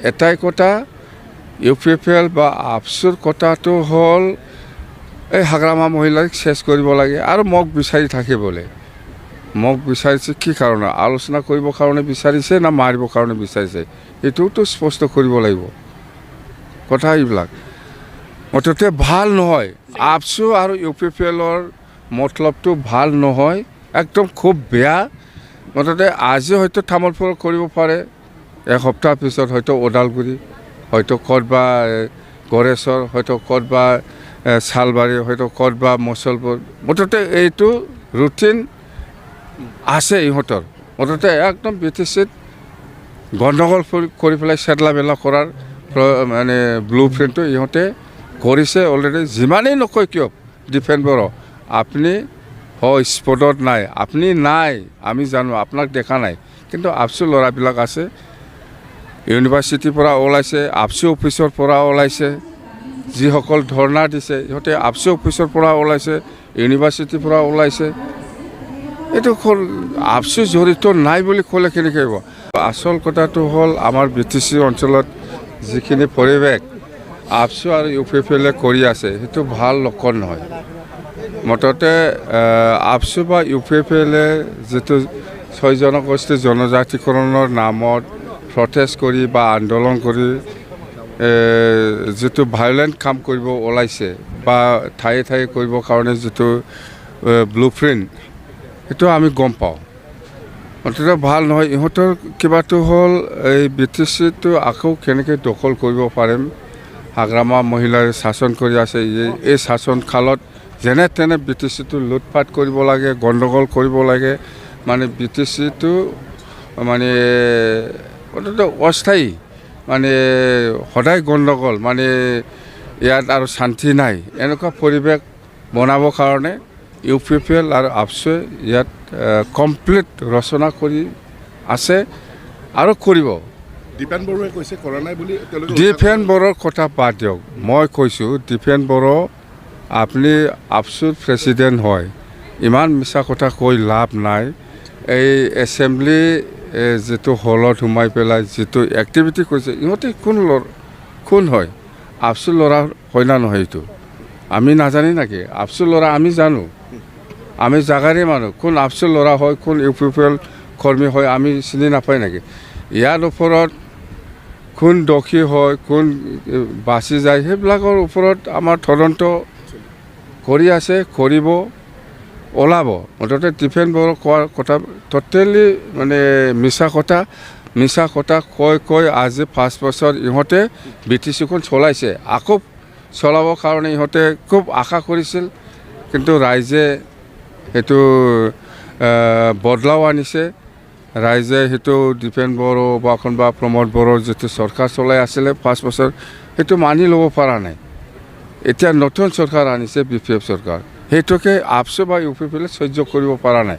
এটাই কথা UPPL বা ABSUৰ কথাটো হ'ল এই হাগ্ৰামা মহিলাক চেছ কৰিব লাগে আৰু মোক বিচাৰি থাকিবলৈ মোক বিচাৰিছে কি কাৰণে আলোচনা কৰিবৰ কাৰণে বিচাৰিছে না মাৰিবৰ কাৰণে বিচাৰিছে এইটোতো স্পষ্ট কৰিব লাগিব কথা এইবিলাক মুঠতে ভাল নহয় ABSU আৰু UPPLৰ মতলবটো ভাল নহয় একদম খুব বেয়া মুঠতে আজি হয়তো তামোলপুৰ কৰিব পাৰে এসপ্তাহ পিছত হয়তো ওদালগুৰি হয়তো ক'তবা গড়েশ্বৰ হয়তো ক'তবা শালবাৰী হয়তো ক'তবা মুছলপুৰ মুঠতে এইটো ৰুটিন আছে ইহঁতৰ মুঠতে একদম BTCত গণ্ডগোল কৰি পেলাই চেদলা বেলা কৰাৰ মানে ব্লু প্ৰিণ্টটো ইহঁতে কৰিছে অলৰেডি যিমানেই নকয় কিয় ডিফেন্স ব্যুৰ আপুনি হয় স্পটত নাই আপুনি নাই আমি জানো আপোনাক দেখা নাই কিন্তু ABSU ল'ৰাবিলাক আছে ইউনিভাৰ্চিটিৰ পৰা ওলাইছে ABSU অফিচৰ পৰা ওলাইছে যিসকল ধৰ্ণা দিছে ইহঁতে ABSU অফিচৰ পৰা ওলাইছে ইউনিভাৰ্চিটিৰ পৰা ওলাইছে এইটো ABSU জড়িত নাই বুলি ক'লে কেনেকৈ হ'ব আচল কথাটো হ'ল আমাৰ BTC অঞ্চলত যিখিনি পৰিৱেশ ABSU আৰু UPPLে কৰি আছে সেইটো ভাল লক্ষণ নহয় মুঠতে ABSU বা UPPLে যিটো 6 জনগোষ্ঠী জনজাতিকৰণৰ নামত প্ৰটেষ্ট কৰি বা আন্দোলন কৰি যিটো ভায়োলেণ্ট কাম কৰিব ওলাইছে বা ঠায়ে ঠায়ে কৰিবৰ কাৰণে যিটো ব্লু প্ৰিণ্ট সেইটো আমি গম পাওঁ মুঠতে ভাল নহয় ইহঁতৰ কিবাটো হ'ল এই BTCটো আকৌ কেনেকৈ দখল কৰিব পাৰিম হাগ্ৰামা মহিলাই শাসন কৰি আছে এই শাসন কালত যেনে তেনে BTCটো লুটপাট কৰিব লাগে গণ্ডগোল কৰিব লাগে মানে BTCটো মানে অস্থায়ী মানে সদায় গণ্ডগোল মানে ইয়াত আৰু শান্তি নাই এনেকুৱা পৰিৱেশ বনাবৰ কাৰণে UPPL আৰু ABSUৱে ইয়াত কমপ্লিট ৰচনা কৰি আছে আৰু কৰিব ডিফেন্স ব্যুৰোৱে কৈছে কৰা নাই বুলি ডিফেন্স ব্যুৰোৰ কথা বাদ দিয়ক মই কৈছোঁ ডিফেন্স ব্যুৰো আপুনি ABSUৰ প্ৰেছিডেণ্ট হয় ইমান মিছা কথা কৈ লাভ নাই এই এছেম্বলি যিটো হলত সোমাই পেলাই যিটো এক্টিভিটি কৰিছে ইহঁতে কোন হয় ABSUৰ ল'ৰা হয় না নহয় এইটো আমি নাজানি নেকি ABSUৰ ল'ৰা আমি জানো আমি জাগাৰে মানুহ কোন ABSUৰ ল'ৰা হয় কোন UPPL কৰ্মী হয় আমি চিনি নাপায় নেকি ইয়াৰ ওপৰত কোন দোষী হয় কোন বাচি যায় সেইবিলাকৰ ওপৰত আমাৰ তদন্ত কৰি আছে কৰিব ওলাব মুঠতে ডিফেন্স ব্যুৰো কোৱাৰ কথা টোটেলি মানে মিছা কথা কৈ আজি 5 বছৰ ইহঁতে BTCখন চলাইছে আকৌ চলাবৰ কাৰণে ইহঁতে খুব আশা কৰিছিল কিন্তু ৰাইজে সেইটো বদলাও আনিছে ৰাইজে সেইটো ডিফেন্স ব্যুৰো বা কোনোবা প্ৰমোদ ব্যুৰোৰ যিটো চৰকাৰ চলাই আছিলে 5 বছৰ সেইটো মানি ল'ব পৰা নাই এতিয়া নতুন চৰকাৰ আনিছে BPF চৰকাৰ সেইটোকে ABSU বা UPPLে সহ্য কৰিব পৰা নাই